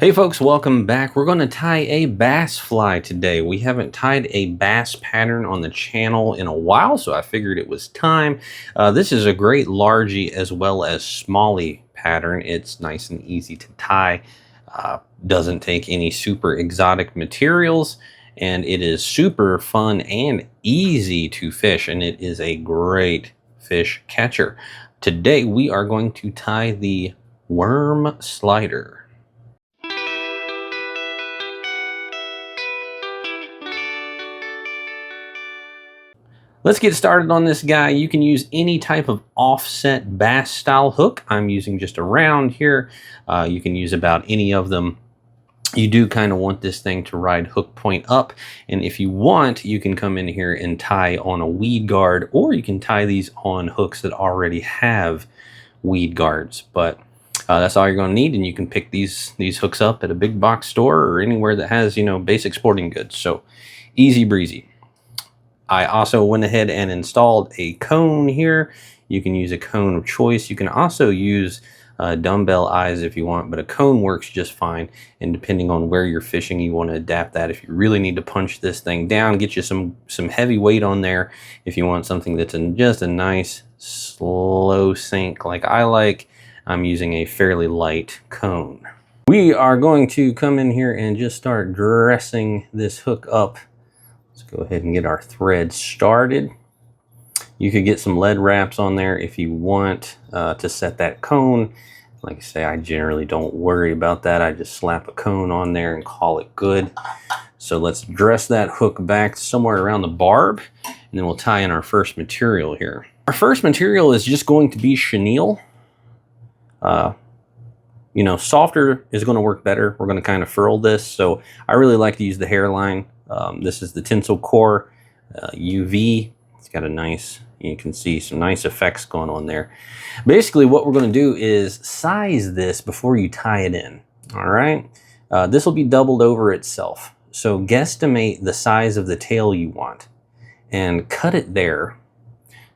Hey folks, welcome back. We're going to tie a bass fly today. We haven't tied a bass pattern on the channel in a while, so I figured it was time. This is a great largie as well as smallie pattern. It's nice and easy to tie. Doesn't take any super exotic materials, and it is super fun and easy to fish, and it is a great fish catcher. Today we are going to tie the worm slider. Let's get started on this guy. You can use any type of offset bass style hook. I'm using just a round here. You can use about any of them. You do kind of want this thing to ride hook point up. And if you want, you can come in here and tie on a weed guard, or you can tie these on hooks that already have weed guards. But that's all you're going to need, and you can pick these hooks up at a big box store or anywhere that has, basic sporting goods. So easy breezy. I also went ahead and installed a cone here. You can use a cone of choice. You can also use dumbbell eyes if you want, but a cone works just fine. And depending on where you're fishing, you want to adapt that. If you really need to punch this thing down, get you some heavy weight on there. If you want something that's just a nice slow sink like I like, I'm using a fairly light cone. We are going to come in here and just start dressing this hook up. Let's go ahead and get our thread started. You could get some lead wraps on there if you want to set that cone. Like I say, I generally don't worry about that. I just slap a cone on there and call it good. So let's dress that hook back somewhere around the barb, and then we'll tie in our first material here. Our first material is just going to be chenille. Softer is going to work better. We're going to kind of furl this, so I really like to use the hairline. This is the Tinsel Core UV. It's got a nice, you can see some nice effects going on there. Basically, what we're going to do is size this before you tie it in. All right. This will be doubled over itself. So guesstimate the size of the tail you want and cut it there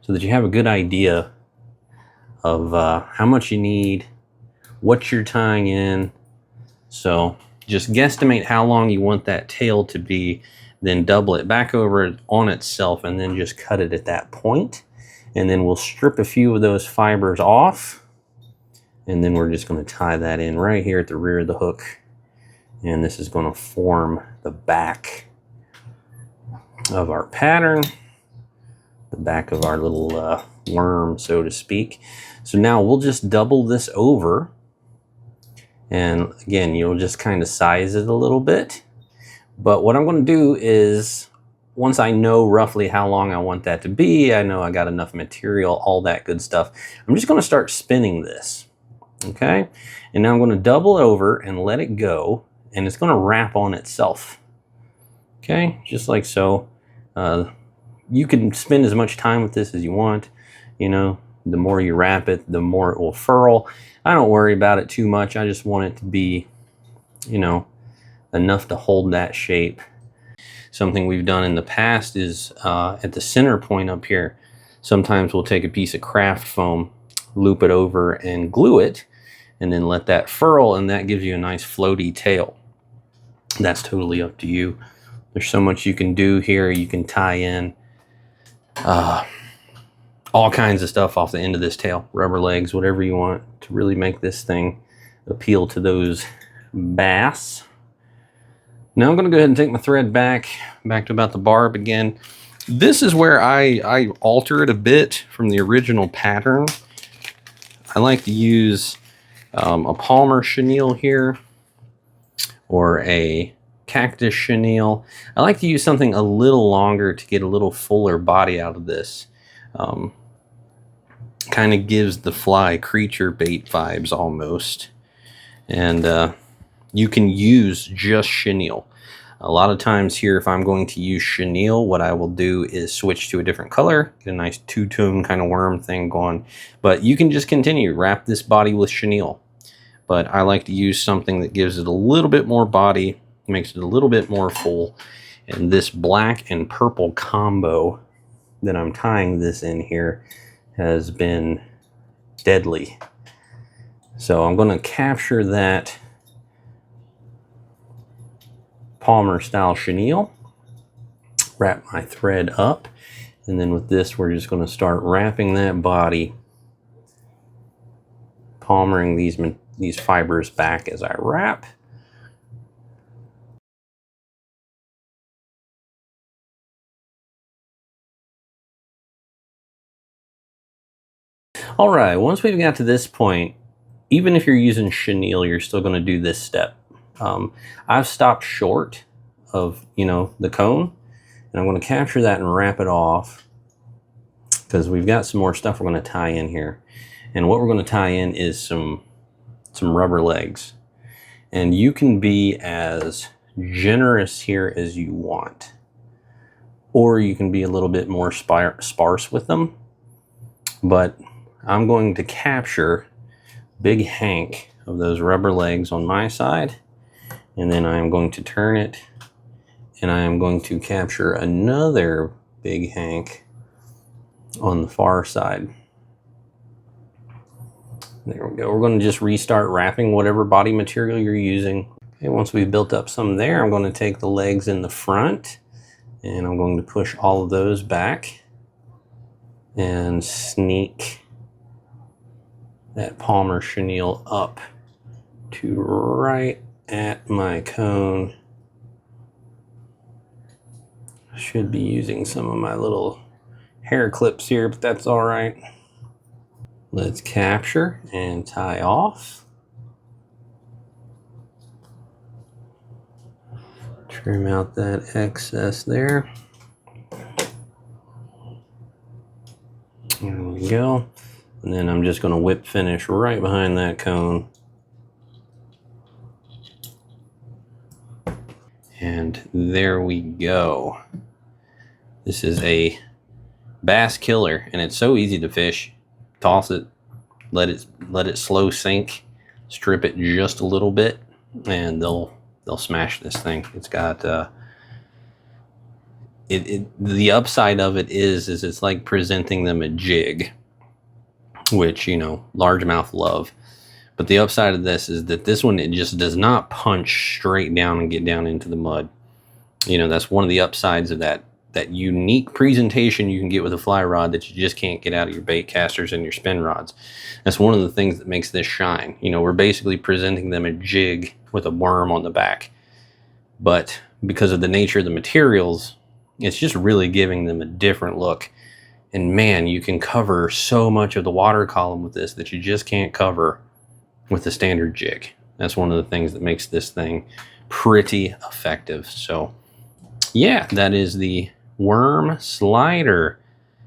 so that you have a good idea of how much you need, what you're tying in. So just guesstimate how long you want that tail to be, then double it back over on itself, and then just cut it at that point. And then we'll strip a few of those fibers off, and then we're just going to tie that in right here at the rear of the hook. And this is going to form the back of our pattern, the back of our little worm, so to speak. So now we'll just double this over. And again, you'll just kind of size it a little bit. But what I'm going to do is, once I know roughly how long I want that to be, I know I got enough material, all that good stuff, I'm just going to start spinning this. Okay? And now I'm going to double over and let it go, and it's going to wrap on itself. Okay? Just like so. You can spend as much time with this as you want. The more you wrap it, the more it will furl. I don't worry about it too much. I just want it to be, enough to hold that shape. Something we've done in the past is at the center point up here, sometimes we'll take a piece of craft foam, loop it over and glue it, and then let that furl, and that gives you a nice floaty tail. That's totally up to you. There's so much you can do here. You can tie in all kinds of stuff off the end of this tail, rubber legs, whatever you want to really make this thing appeal to those bass. Now I'm going to go ahead and take my thread back to about the barb again. This is where I alter it a bit from the original pattern. I like to use a Palmer chenille here, or a cactus chenille. I like to use something a little longer to get a little fuller body out of this. Kind of gives the fly creature bait vibes almost. And you can use just chenille. A lot of times here, if I'm going to use chenille, what I will do is switch to a different color, get a nice two-tone kind of worm thing going. But you can just continue, wrap this body with chenille. But I like to use something that gives it a little bit more body, makes it a little bit more full. And this black and purple combo that I'm tying this in here has been deadly. So I'm going to capture that Palmer style chenille. Wrap my thread up, and then with this we're just going to start wrapping that body, palmering these fibers back as I wrap. All right, once we've got to this point, even if you're using chenille, you're still going to do this step. I've stopped short of, the cone, and I'm going to capture that and wrap it off, because we've got some more stuff we're going to tie in here. And what we're going to tie in is some rubber legs. And you can be as generous here as you want, or you can be a little bit more sparse with them. But I'm going to capture big hank of those rubber legs on my side, and then I am going to turn it, and I am going to capture another big hank on the far side. There we go. We're going to just restart wrapping whatever body material you're using. Okay, once we've built up some there, I'm going to take the legs in the front, and I'm going to push all of those back and sneak that Palmer chenille up to right at my cone. I should be using some of my little hair clips here, but that's all right. Let's capture and tie off. Trim out that excess there. There we go. And then I'm just going to whip finish right behind that cone. And there we go. This is a bass killer, and it's so easy to fish. Toss it, let it slow sink, strip it just a little bit, and they'll smash this thing. It's got the upside of it is it's like presenting them a jig, which largemouth love. But the upside of this is that this one, it just does not punch straight down and get down into the mud. That's one of the upsides of that unique presentation you can get with a fly rod that you just can't get out of your bait casters and your spin rods. That's one of the things that makes this shine. We're basically presenting them a jig with a worm on the back. But because of the nature of the materials, it's just really giving them a different look. And man, you can cover so much of the water column with this that you just can't cover with the standard jig. That's one of the things that makes this thing pretty effective. So yeah, that is the worm slider.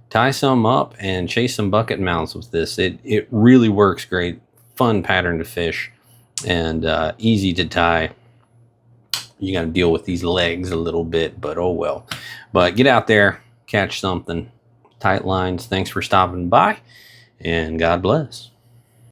Tie some up and chase some bucket mouths with this. It really works great. Fun pattern to fish, and easy to tie. You got to deal with these legs a little bit, but oh well. But get out there, catch something. Tight lines. Thanks for stopping by, and God bless.